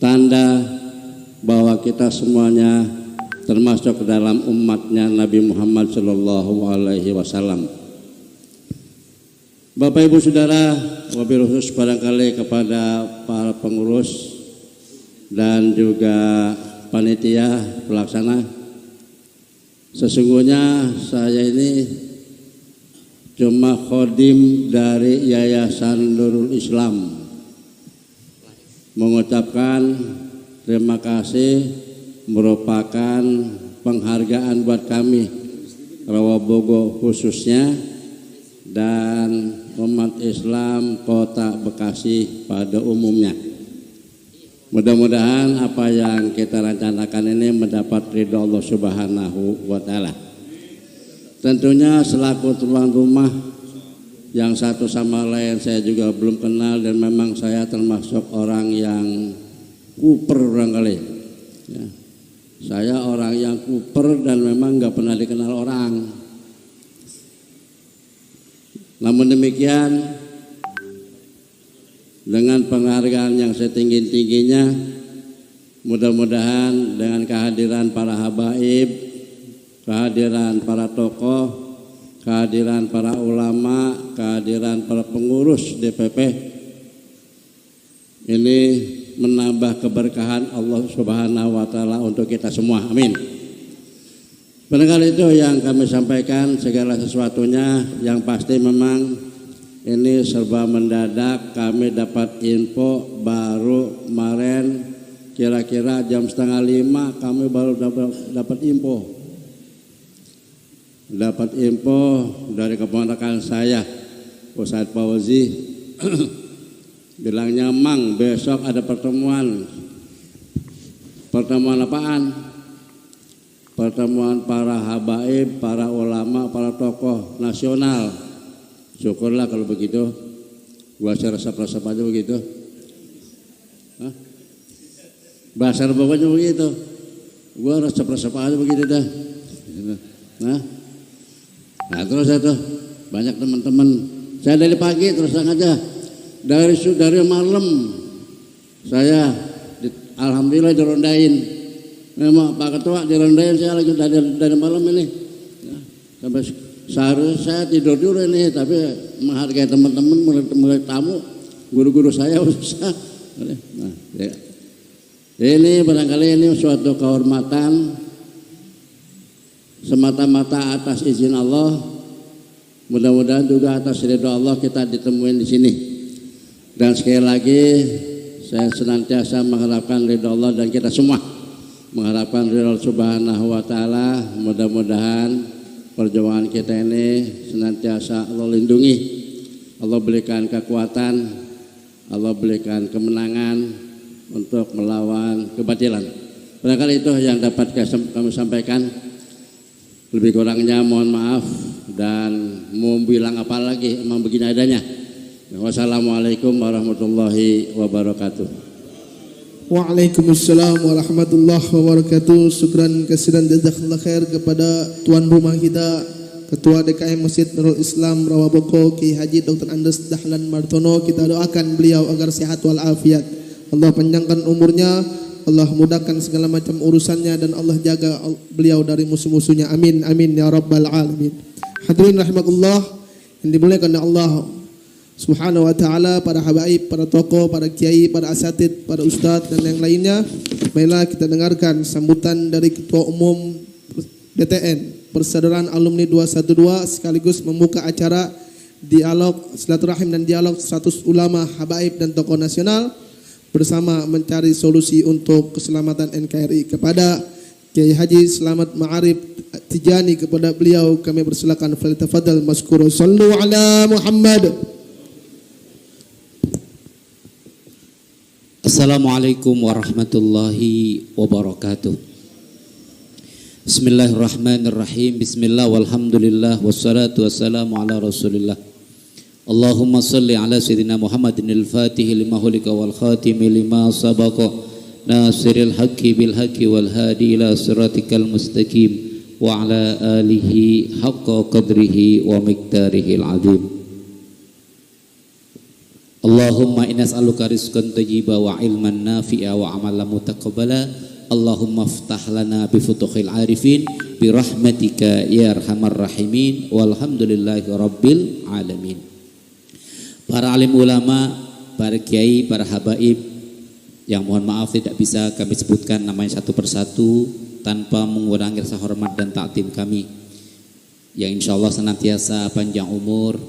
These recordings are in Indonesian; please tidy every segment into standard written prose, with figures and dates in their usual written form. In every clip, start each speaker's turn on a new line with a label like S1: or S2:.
S1: tanda bahwa kita semuanya termasuk dalam umatnya Nabi Muhammad Sallallahu Alaihi Wasallam. Bapak Ibu Saudara, wabil khusus barangkali kepada para pengurus dan juga panitia pelaksana, sesungguhnya saya ini cuma khodim dari Yayasan Nurul Islam, mengucapkan terima kasih merupakan penghargaan buat kami Rawabogo khususnya dan umat Islam Kota Bekasi pada umumnya. Mudah-mudahan apa yang kita rencanakan ini mendapat ridho Allah Subhanahu wa Ta'ala. Tentunya selaku tuan rumah yang satu sama lain saya juga belum kenal, dan memang saya termasuk orang yang kuper barangkali ya. Saya orang yang kuper dan memang nggak pernah dikenal orang. Namun demikian, dengan penghargaan yang setinggi-tingginya, mudah-mudahan dengan kehadiran para habaib, kehadiran para tokoh, kehadiran para ulama, kehadiran para pengurus DPP, ini menambah keberkahan Allah Subhanahu wa Ta'ala untuk kita semua. Amin. Barangkali itu yang kami sampaikan. Segala sesuatunya yang pasti memang ini serba mendadak. Kami dapat info baru kemarin kira-kira jam 4:30 kami baru dapat info. Dapat info dari keponakan saya, Ustadz Fauzi. Bilangnya, Mang, besok ada pertemuan. Pertemuan apaan? Pertemuan para habaib, para ulama, para tokoh nasional. Syukurlah kalau begitu. Gua resep-resep aja begitu. Hah? Bahasa pokoknya begitu. Gua resep-resep aja begitu dah. Nah terus itu banyak teman-teman. Saya dari pagi terus aja. Dari malam saya alhamdulillah dirondain. Memang Pak Ketua dirondain saya lagi dari malam ini ya, sampai seharusnya saya tidur dulu ini, tapi menghargai teman-teman, mulai tamu, guru-guru saya usah. Nah, ya. Ini barangkali ini suatu kehormatan semata-mata atas izin Allah. Mudah-mudahan juga atas ridho Allah kita ditemuin di sini. Dan sekali lagi saya senantiasa mengharapkan ridho Allah, dan kita semua mengharapkan ridho Subhanahu wa Ta'ala. Mudah-mudahan perjuangan kita ini senantiasa Allah lindungi, Allah berikan kekuatan, Allah berikan kemenangan untuk melawan kebatilan. Barangkali itu yang dapat kami sampaikan. Lebih kurangnya mohon maaf, dan mau bilang apa lagi, emang begini adanya. Wassalamualaikum warahmatullahi wabarakatuh.
S2: Waalaikumsalam warahmatullahi wabarakatuh. Syukran kasiran jazakallah khair kepada tuan rumah kita, Ketua DKM Masjid Nurul Islam Rawabogo, Ki Haji Dr. Andes Dahlan Martono. Kita doakan beliau agar sehat walafiat. Allah panjangkan umurnya, Allah mudahkan segala macam urusannya, dan Allah jaga beliau dari musuh-musuhnya. Amin amin ya rabbal alamin. Hadirin rahimakumullah yang dimuliakan oleh Allah Subhanahu wa Ta'ala, para habaib, para tokoh, para kiai, para asatid, para ustadz dan yang lainnya. Marilah kita dengarkan sambutan dari Ketua Umum DTN Persaudaraan Alumni 212 sekaligus membuka acara dialog silaturahim dan dialog 100 ulama, habaib dan tokoh nasional bersama mencari solusi untuk keselamatan NKRI. Kepada Kiai Haji Selamat Ma'arif Tijani, kepada beliau kami persilakan, falyatafadhal maskura. Sallu ala Muhammad.
S3: Assalamualaikum warahmatullahi wabarakatuh. Bismillahirrahmanirrahim. Bismillah walhamdulillah wassalatu wassalamu ala rasulillah. Allahumma salli ala sayyidina Muhammadin al-fatih lima hulika wal khatimi lima sabaqa nasiril haqqi bil haqqi wal hadi ila siratikal mustaqim wa ala alihi haqqa qadrihi wa miqdarihil azim. Allahumma inna nas'aluka rizqan thayyiban wa ilman nafi'a wa amalan mutaqabbala. Allahumma iftah lana bi futuhil arifin bi rahmatika ya arhamar rahimin walhamdulillahi rabbil alamin. Para alim ulama, para kiai, para habaib yang mohon maaf tidak bisa kami sebutkan namanya satu persatu tanpa mengurangi rasa hormat dan takdim kami, yang insyaallah senantiasa panjang umur,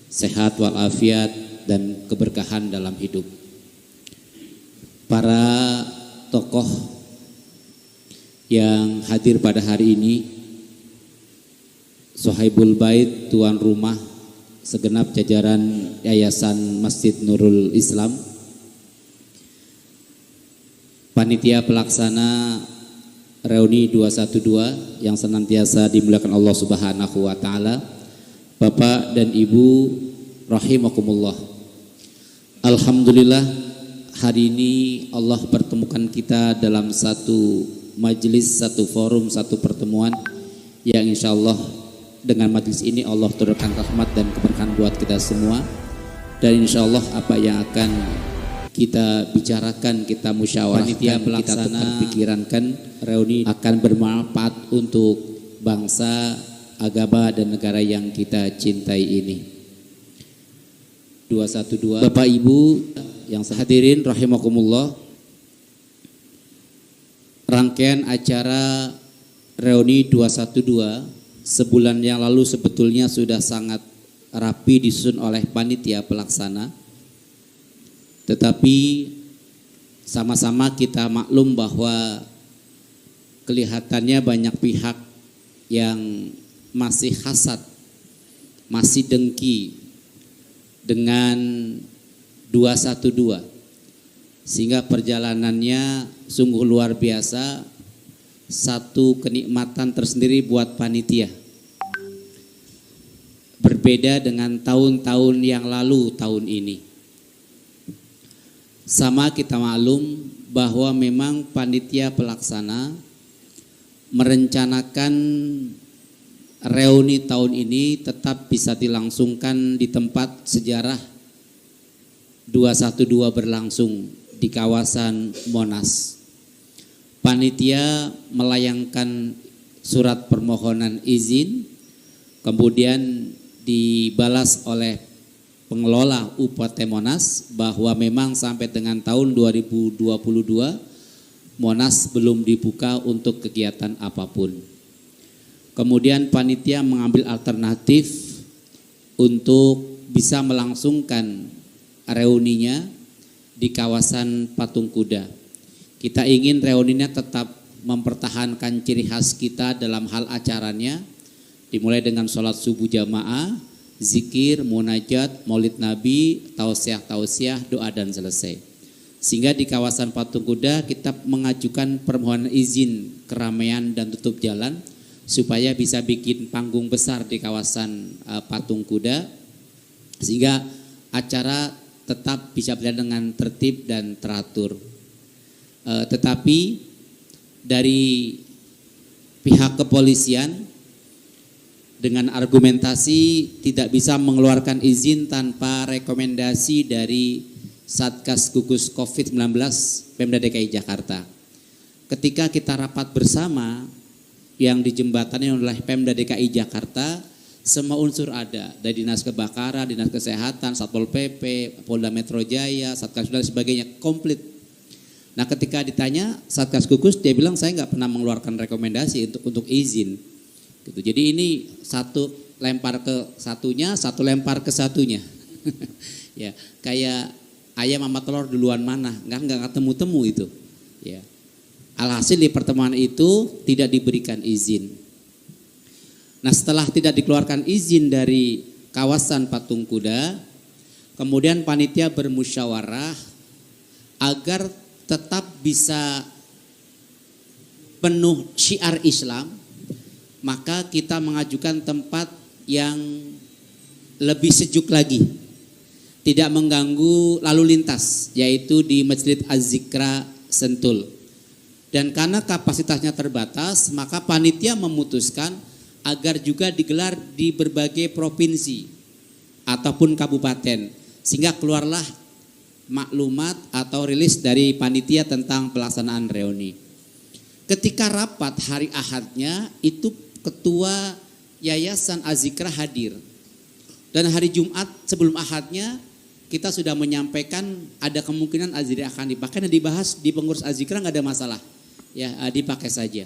S3: sehat walafiat dan keberkahan dalam hidup. Para tokoh yang hadir pada hari ini, Sohaibul Bait, tuan rumah segenap jajaran Yayasan Masjid Nurul Islam, panitia pelaksana reuni 212 yang senantiasa dimuliakan Allah Subhanahu wa taala, Bapak dan Ibu rahimakumullah. Alhamdulillah, hari ini Allah pertemukan kita dalam satu majelis, satu forum, satu pertemuan yang insya Allah dengan majelis ini Allah turunkan rahmat dan keberkahan buat kita semua. Dan insya Allah apa yang akan kita bicarakan, kita musyawarahkan, kita tukar pikirankan, reuni akan bermanfaat untuk bangsa, agama dan negara yang kita cintai ini. 212. Bapak Ibu yang hadirin rahimakumullah, rangkaian acara reuni 212 sebulan yang lalu sebetulnya sudah sangat rapi disusun oleh panitia pelaksana. Tetapi sama-sama kita maklum bahwa kelihatannya banyak pihak yang masih hasad, masih dengki dengan 212, sehingga perjalanannya sungguh luar biasa, satu kenikmatan tersendiri buat panitia. Berbeda dengan tahun-tahun yang lalu, tahun ini. Sama kita maklum bahwa memang panitia pelaksana merencanakan reuni tahun ini tetap bisa dilangsungkan di tempat sejarah 212 berlangsung di kawasan Monas. Panitia melayangkan surat permohonan izin, kemudian dibalas oleh pengelola UPT Monas bahwa memang sampai dengan tahun 2022 Monas belum dibuka untuk kegiatan apapun. Kemudian panitia mengambil alternatif untuk bisa melangsungkan reuninya di kawasan Patung Kuda. Kita ingin reuninya tetap mempertahankan ciri khas kita dalam hal acaranya, dimulai dengan sholat subuh jamaah, zikir, munajat, maulid nabi, tausiah, doa dan selesai. Sehingga di kawasan Patung Kuda kita mengajukan permohonan izin keramaian dan tutup jalan supaya bisa bikin panggung besar di kawasan Patung Kuda, sehingga acara tetap bisa berjalan dengan tertib dan teratur. Tetapi dari pihak kepolisian dengan argumentasi tidak bisa mengeluarkan izin tanpa rekomendasi dari Satgas Gugus COVID-19 Pemda DKI Jakarta. Ketika kita rapat bersama yang dijembatani oleh Pemda DKI Jakarta, semua unsur ada, dari Dinas Kebakaran, Dinas Kesehatan, Satpol PP, Polda Metro Jaya, Satgas dan sebagainya, komplit. Nah ketika ditanya Satgas Gugus, dia bilang saya nggak pernah mengeluarkan rekomendasi untuk izin. Gitu. Jadi ini satu lempar ke satunya, satu lempar ke satunya. Ya, kayak ayam sama telur duluan mana, nggak ketemu-temu itu. Ya. Alhasil di pertemuan itu tidak diberikan izin. Nah setelah tidak dikeluarkan izin dari kawasan Patung Kuda, kemudian panitia bermusyawarah agar tetap bisa penuh syiar Islam, maka kita mengajukan tempat yang lebih sejuk lagi, tidak mengganggu lalu lintas, yaitu di Masjid Az-Zikra Sentul. Dan karena kapasitasnya terbatas, maka panitia memutuskan agar juga digelar di berbagai provinsi ataupun kabupaten, Sehingga keluarlah maklumat atau rilis dari panitia tentang pelaksanaan reuni. Ketika rapat hari Ahadnya itu ketua Yayasan Azikra hadir. Dan hari Jumat sebelum Ahadnya kita sudah menyampaikan ada kemungkinan Azikra akan dipakai dan dibahas di pengurus Azikra, nggak ada masalah. Ya, dipakai saja.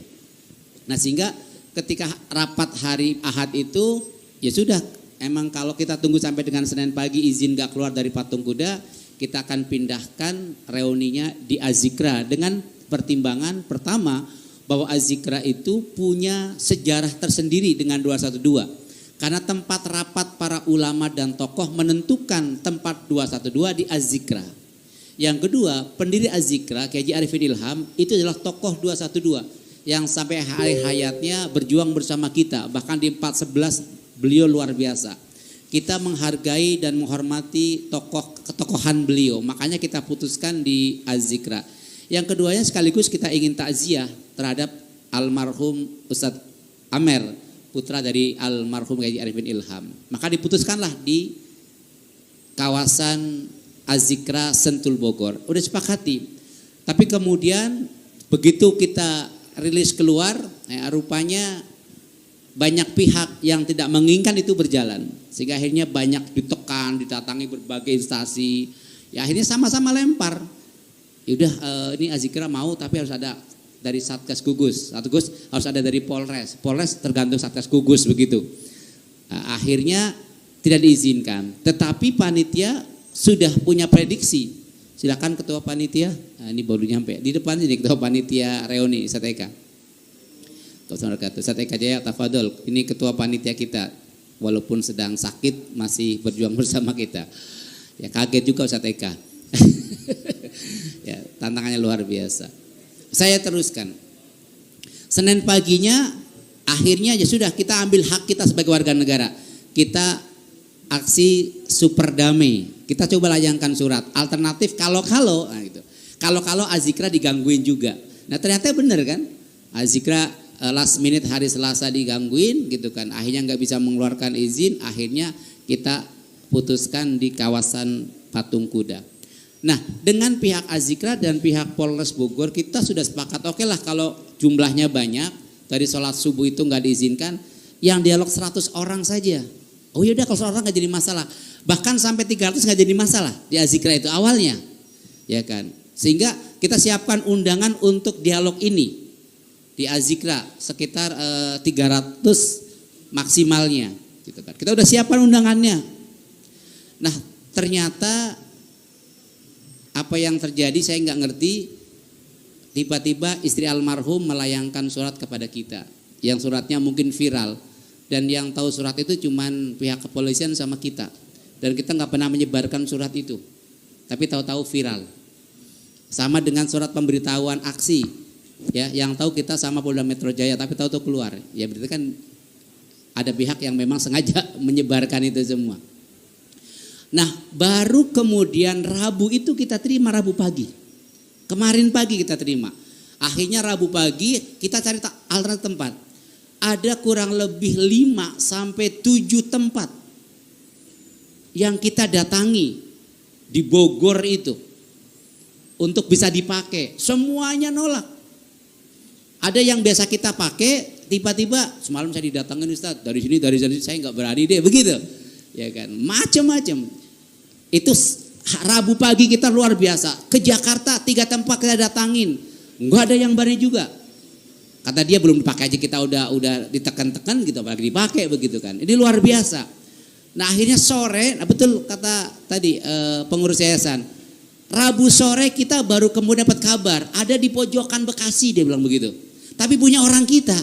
S3: Nah, sehingga ketika rapat hari Ahad itu ya sudah, emang kalau kita tunggu sampai dengan Senin pagi izin nggak keluar dari patung kuda, kita akan pindahkan reuninya di Azikra dengan pertimbangan pertama bahwa Azikra itu punya sejarah tersendiri dengan 212. Karena tempat rapat para ulama dan tokoh menentukan tempat 212 di Az-Zikra. Yang kedua, pendiri Az-Zikra, Kiai Haji Arifin Ilham, itu adalah tokoh 212 yang sampai hari hayatnya berjuang bersama kita. Bahkan di 411 beliau luar biasa. Kita menghargai dan menghormati ketokohan beliau. Makanya kita putuskan di Az-Zikra. Yang keduanya sekaligus kita ingin takziah terhadap almarhum Ustadz Amer, putra dari almarhum Kiai Arifin Ilham. Maka diputuskanlah di kawasan Az-Zikra Sentul Bogor. Udah sepakati. Tapi kemudian begitu kita rilis keluar, rupanya banyak pihak yang tidak menginginkan itu berjalan. Sehingga akhirnya banyak ditekan, didatangi berbagai instansi. Ya akhirnya sama-sama lempar. Yaudah ini Az-Zikra mau tapi harus ada dari Satgas Gugus, Satgas harus ada dari Polres, Polres tergantung Satgas Gugus begitu. Akhirnya tidak diizinkan, tetapi panitia sudah punya prediksi. Silakan ketua panitia, ini baru nyampe di depan ini ketua panitia reuni Sateka. Sateka Jaya tafadhol, ini ketua panitia kita, walaupun sedang sakit masih berjuang bersama kita. Ya kaget juga Sateka. Ya tantangannya luar biasa. Saya teruskan. Senin paginya akhirnya ya sudah kita ambil hak kita sebagai warga negara. Kita aksi super damai. Kita coba layangkan surat. Alternatif kalau-kalau nah gitu. Kalau-kalau Az-Zikra digangguin juga. Nah ternyata benar kan? Az-Zikra last minute hari Selasa digangguin gitu kan. Akhirnya nggak bisa mengeluarkan izin. Akhirnya kita putuskan di kawasan Patung Kuda. Nah, dengan pihak Az-Zikra dan pihak Polres Bogor kita sudah sepakat, oke lah kalau jumlahnya banyak, dari sholat subuh itu nggak diizinkan, yang dialog 100 orang saja. Oh yaudah kalau 100 orang nggak jadi masalah. Bahkan sampai 300 nggak jadi masalah di Az-Zikra itu awalnya, ya kan. Sehingga kita siapkan undangan untuk dialog ini di Az-Zikra sekitar 300 maksimalnya, gitu kan. Kita udah siapkan undangannya. Nah ternyata apa yang terjadi saya nggak ngerti. Tiba-tiba istri almarhum melayangkan surat kepada kita, yang suratnya mungkin viral, dan yang tahu surat itu cuman pihak kepolisian sama kita, dan kita nggak pernah menyebarkan surat itu, tapi tahu-tahu viral. Sama dengan surat pemberitahuan aksi, ya, yang tahu kita sama Polda Metro Jaya, tapi tahu-tahu keluar. Ya berarti kan ada pihak yang memang sengaja menyebarkan itu semua. Nah baru kemudian Rabu itu kita terima, Rabu pagi. Kemarin pagi kita terima. Akhirnya Rabu pagi kita cari alternatif tempat. Ada kurang lebih 5 sampai 7 tempat yang kita datangi di Bogor itu untuk bisa dipakai. Semuanya nolak. Ada yang biasa kita pakai, tiba-tiba semalam saya didatangin Ustaz, dari sini saya nggak berani deh, begitu. Ya kan, macam-macam. Itu Rabu pagi kita luar biasa. Ke Jakarta 3 tempat kita datangin, nggak ada yang berani juga. Kata dia belum dipakai aja kita udah ditekan-tekan gitu, apalagi dipakai begitu kan. Ini luar biasa. Nah akhirnya sore, nah betul kata tadi pengurus yayasan, Rabu sore kita baru kemudian dapat kabar ada di pojokan Bekasi, dia bilang begitu. Tapi punya orang kita,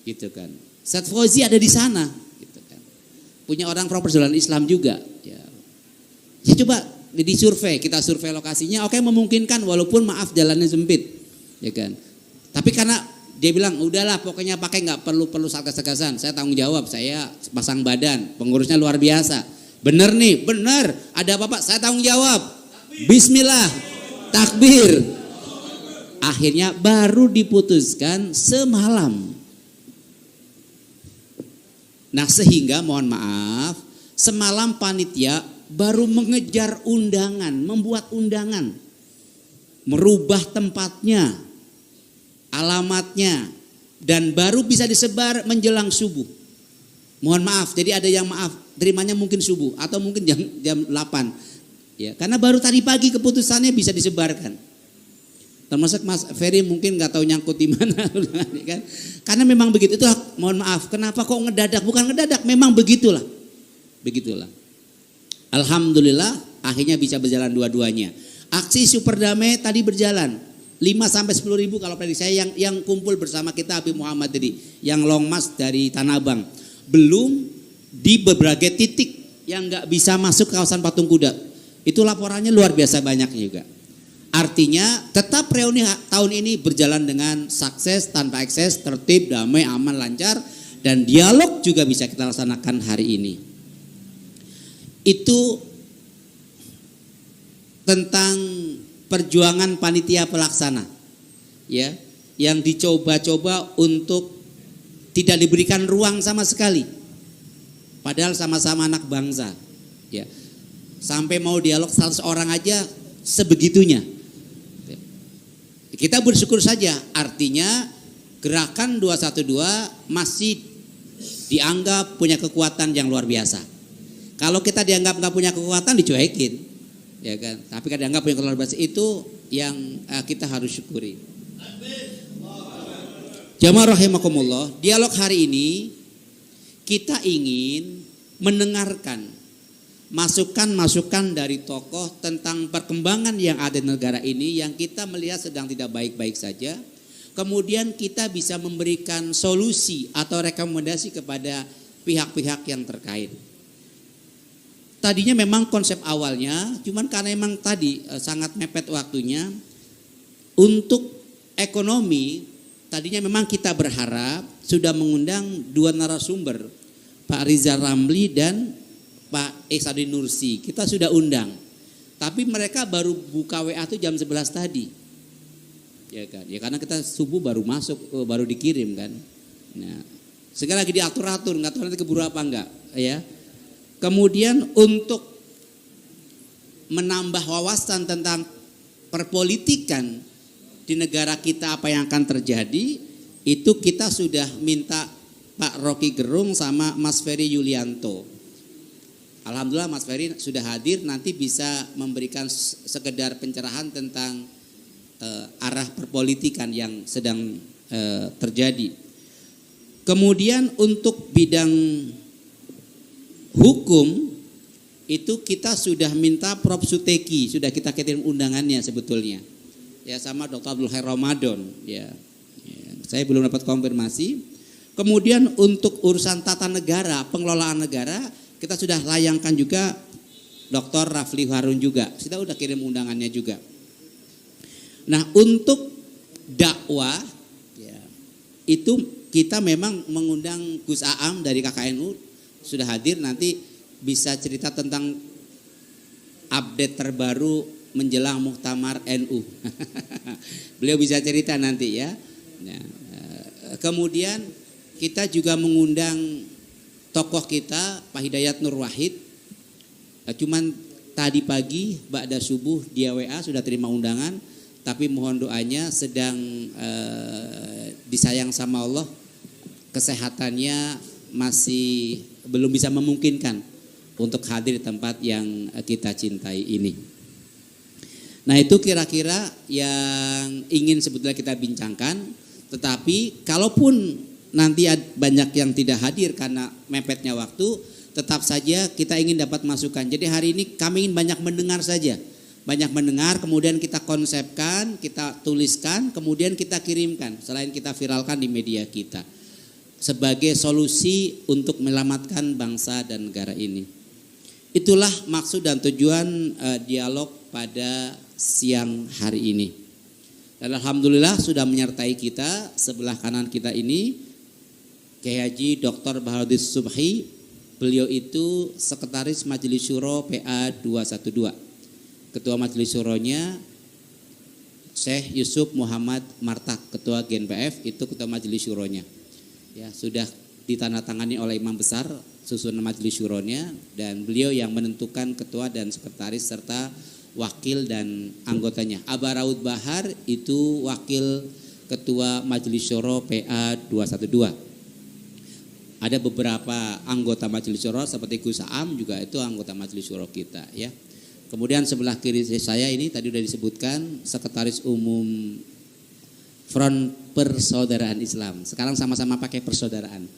S3: gitu kan. Ustaz Fauzi ada di sana. Punya orang pro perjuangan Islam juga. Ya coba disurvei, kita survei lokasinya, oke memungkinkan walaupun maaf jalannya sempit, ya kan. Tapi karena dia bilang udahlah pokoknya pakai, nggak perlu satgas-satgasan, saya tanggung jawab, saya pasang badan, pengurusnya luar biasa. Bener nih, bener. Ada apa-apa saya tanggung jawab. Bismillah, takbir. Akhirnya baru diputuskan semalam. Nah sehingga mohon maaf, semalam panitia baru mengejar undangan, membuat undangan, merubah tempatnya, alamatnya, dan baru bisa disebar menjelang subuh. Mohon maaf, jadi ada yang maaf, terimanya mungkin subuh atau mungkin jam 8. Ya, karena baru tadi pagi keputusannya bisa disebarkan. Termasuk Mas Ferry mungkin nggak tahu nyangkut di mana, kan? Karena memang begitu. Itulah, mohon maaf, kenapa kok ngedadak? Bukan ngedadak, memang begitulah. Begitulah. Alhamdulillah, akhirnya bisa berjalan dua-duanya. Aksi Super Damai tadi berjalan. 5-10 ribu kalau prediksi saya yang kumpul bersama kita Habib Muhammad tadi, yang long march dari Tanah Abang. Belum di berbagai titik yang nggak bisa masuk kawasan Patung Kuda. Itu laporannya luar biasa banyaknya juga. Artinya tetap reuni tahun ini berjalan dengan sukses, tanpa ekses, tertib, damai, aman, lancar, dan dialog juga bisa kita laksanakan hari ini. Itu tentang perjuangan panitia pelaksana, ya, yang dicoba-coba untuk tidak diberikan ruang sama sekali, padahal sama-sama anak bangsa, ya. Sampai mau dialog 100 orang aja sebegitunya. Kita bersyukur saja, artinya gerakan 212 masih dianggap punya kekuatan yang luar biasa. Kalau kita dianggap nggak punya kekuatan, dicuekin, ya kan. Tapi kalau dianggap punya kekuatan luar biasa, itu yang kita harus syukuri. Jamaah rahimakumullah, dialog hari ini kita ingin mendengarkan masukan-masukan dari tokoh tentang perkembangan yang ada di negara ini yang kita melihat sedang tidak baik-baik saja. Kemudian kita bisa memberikan solusi atau rekomendasi kepada pihak-pihak yang terkait. Tadinya memang konsep awalnya, cuman karena memang tadi sangat mepet waktunya, untuk ekonomi tadinya memang kita berharap sudah mengundang 2 narasumber, Pak Rizal Ramli dan Pak Ihsanuddin Nursi. Kita sudah undang, tapi mereka baru buka WA itu jam 11 tadi, ya kan? Ya karena kita subuh baru masuk, baru dikirim kan. Nah, segala lagi diatur-atur, nggak tahu nanti keburu apa enggak, ya. Kemudian untuk menambah wawasan tentang perpolitikan di negara kita apa yang akan terjadi, itu kita sudah minta Pak Rocky Gerung sama Mas Ferry Yulianto. Alhamdulillah Mas Ferry sudah hadir, nanti bisa memberikan sekedar pencerahan tentang arah perpolitikan yang sedang terjadi. Kemudian untuk bidang hukum itu kita sudah minta Prof. Suteki, sudah kita kirim undangannya sebetulnya. Ya, sama Dr. Abdul Khair Ramadan, ya. Saya belum dapat konfirmasi. Kemudian untuk urusan tata negara, pengelolaan negara, kita sudah layangkan juga Dr. Rafli Harun juga. Kita udah kirim undangannya juga. Nah, untuk dakwah, ya, itu kita memang mengundang Gus Aam dari KKNU, sudah hadir, nanti bisa cerita tentang update terbaru menjelang Muktamar NU. Beliau bisa cerita nanti, ya. Nah, kemudian kita juga mengundang tokoh kita Pak Hidayat Nur Wahid. Cuman tadi pagi ba'da subuh dia WA sudah terima undangan, tapi mohon doanya sedang disayang sama Allah, kesehatannya masih belum bisa memungkinkan untuk hadir di tempat yang kita cintai ini. Nah, itu kira-kira yang ingin sebetulnya kita bincangkan. Tetapi kalaupun nanti banyak yang tidak hadir karena mepetnya waktu, tetap saja kita ingin dapat masukan. Jadi hari ini kami ingin banyak mendengar saja. Banyak mendengar, kemudian kita konsepkan, kita tuliskan, kemudian kita kirimkan. Selain kita viralkan di media kita. Sebagai solusi untuk menyelamatkan bangsa dan negara ini. Itulah maksud dan tujuan dialog pada siang hari ini. Dan alhamdulillah sudah menyertai kita sebelah kanan kita ini Kiai Haji Dr. Baharudin Subhi. Beliau itu Sekretaris Majelis Syuro PA 212. Ketua Majelis Syuronya Syekh Yusuf Muhammad Martak, Ketua GNPF, itu Ketua Majelis Syuronya. Ya, sudah ditandatangani oleh imam besar susunan majelis syuronya, dan beliau yang menentukan ketua dan sekretaris serta wakil dan anggotanya. Aba Raud Bahar itu wakil ketua majelis syuro PA 212. Ada beberapa anggota majelis syuro seperti Gus Am juga itu anggota majelis syuro kita ya. Kemudian sebelah kiri saya ini tadi sudah disebutkan sekretaris umum Front Persaudaraan Islam. Sekarang sama-sama pakai persaudaraan.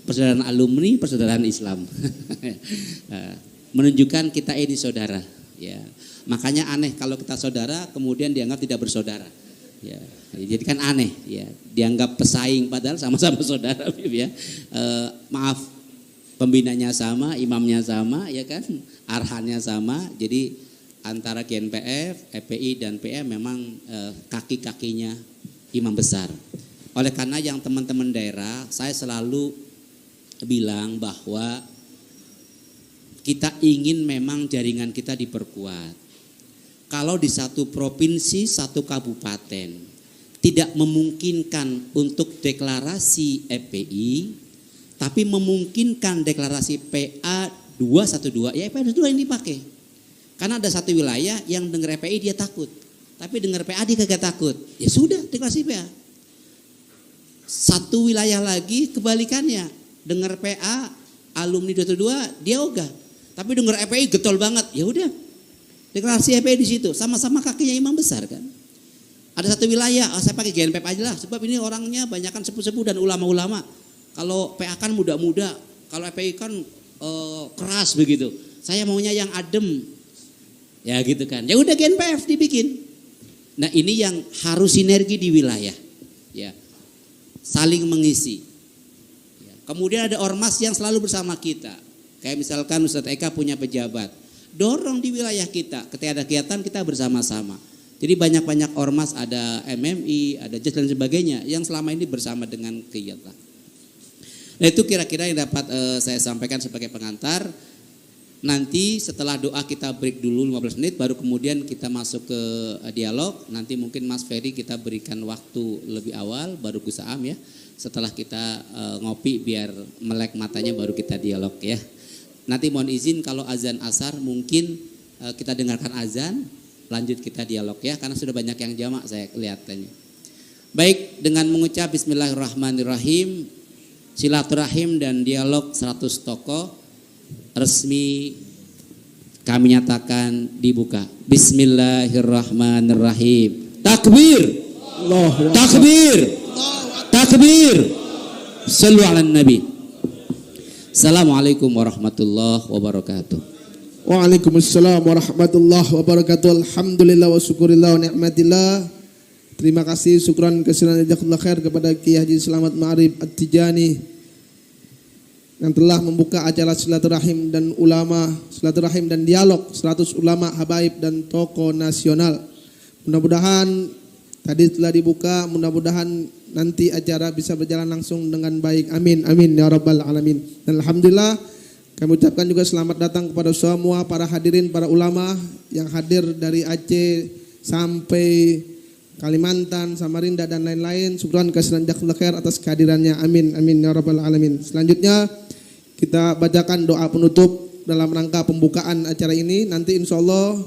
S3: Persaudaraan alumni, persaudaraan Islam. Menunjukkan kita ini saudara. Ya, makanya aneh kalau kita saudara kemudian dianggap tidak bersaudara. Ya, jadi kan aneh. Ya, dianggap pesaing padahal sama-sama saudara. Ya, maaf, pembinanya sama, imamnya sama, ya kan, arhannya sama. Jadi antara GNPF, FPI dan PM memang kaki-kakinya imam besar. Oleh karena yang teman-teman daerah, saya selalu bilang bahwa kita ingin memang jaringan kita diperkuat. Kalau di satu provinsi, satu kabupaten tidak memungkinkan untuk deklarasi FPI, tapi memungkinkan deklarasi PA 212, ya PA 212 yang dipakai. Karena ada satu wilayah yang dengar FPI dia takut, tapi dengar PA dia kagak takut. Ya sudah, deklarasi PA. Satu wilayah lagi kebalikannya, dengar PA alumni 212 dia ogah, tapi dengar FPI getol banget. Ya udah, deklarasi FPI di situ, sama-sama kakinya imam besar kan. Ada satu wilayah, saya pakai GNPF aja lah, sebab ini orangnya banyakan sepuh-sepuh dan ulama-ulama. Kalau PA kan muda-muda, kalau FPI kan keras begitu. Saya maunya yang adem, ya gitu kan. Ya udah GNPF dibikin. Nah ini yang harus sinergi di wilayah, ya, saling mengisi. Ya. Kemudian ada ormas yang selalu bersama kita, kayak misalkan Ustadz Eka punya pejabat, dorong di wilayah kita, ketika ada kegiatan kita bersama-sama. Jadi banyak-banyak ormas, ada MMI, ada JES dan sebagainya yang selama ini bersama dengan kegiatan. Nah itu kira-kira yang dapat saya sampaikan sebagai pengantar. Nanti setelah doa kita break dulu 15 menit, baru kemudian kita masuk ke dialog. Nanti mungkin Mas Ferry kita berikan waktu lebih awal, baru Gus Am ya. Setelah kita ngopi biar melek matanya baru kita dialog ya. Nanti mohon izin kalau azan asar mungkin kita dengarkan azan, lanjut kita dialog ya, karena sudah banyak yang jamak saya kelihatannya. Baik, dengan mengucap Bismillahirrahmanirrahim, silaturahim dan dialog 100 tokoh resmi kami nyatakan dibuka. Bismillahirrahmanirrahim. Takbir. Takbir. Takbir. Sallu ala nabi. Assalamualaikum warahmatullahi wabarakatuh.
S2: Waalaikumsalam warahmatullahi wabarakatuh. Alhamdulillah wa syukurillah wa ni'matillah. Terima kasih, syukran, kasihan, jazakallahu khair kepada Kiai Haji Selamat Ma'arif At-Tijani yang telah membuka acara silaturahim dan ulama, silaturahim dan dialog 100 ulama, habaib dan tokoh nasional. Mudah-mudahan tadi telah dibuka, mudah-mudahan nanti acara bisa berjalan langsung dengan baik. Amin, amin ya rabbal alamin. Dan alhamdulillah kami ucapkan juga selamat datang kepada semua para hadirin, para ulama yang hadir dari Aceh sampai Kalimantan, Samarinda dan lain-lain. Syukran kasihan jazakallahu khair atas kehadirannya. Amin, amin ya rabbal alamin. Selanjutnya kita bacakan doa penutup dalam rangka pembukaan acara ini. Nanti insya Allah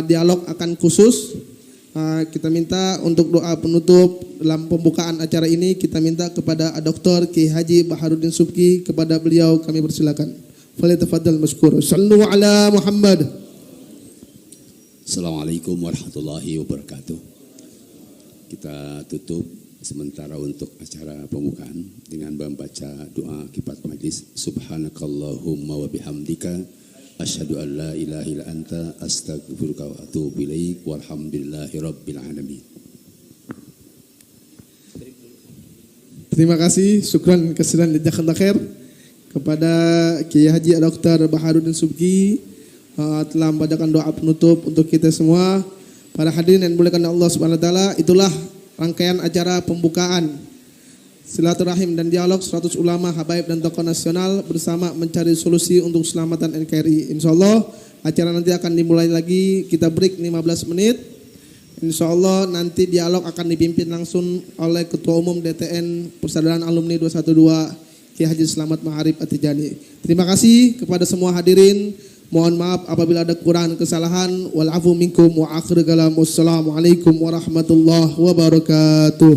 S2: dialog akan khusus. Kita minta untuk doa penutup dalam pembukaan acara ini, kita minta kepada Dr. Kiai Haji Baharudin Subki, kepada beliau kami persilakan. Falyatafaddal mashkur. Sallu ala Muhammad.
S4: Assalamualaikum warahmatullahi wabarakatuh. Kita tutup sementara untuk acara pembukaan dengan membaca doa kifat majlis. Subhanakallahumma wa bihamdika asyhadu an la ilaha illa anta astaghfiruka wa atubu ilaik walhamdulillahi rabbil alamin.
S2: Terima kasih, syukran kasihan jazakallahu khair kepada Kiai Haji Dr. Baharudin Subki telah membacakan doa penutup untuk kita semua. Para hadirin yang dimuliakan Allah Subhanahu wa taala, itulah rangkaian acara pembukaan silaturahim dan dialog 100 ulama, habaib dan tokoh nasional bersama mencari solusi untuk keselamatan NKRI. Insyaallah acara nanti akan dimulai lagi, kita break 15 menit. Insyaallah nanti dialog akan dipimpin langsung oleh Ketua Umum DTN Persaudaraan Alumni 212 Kiai Haji Selamat Ma'arif At-Tijani. Terima kasih kepada semua hadirin. Mohon maaf apabila ada kekurangan kesalahan. Wal afu minkum wa akhir kalam. Wassalamualaikum warahmatullahi wabarakatuh.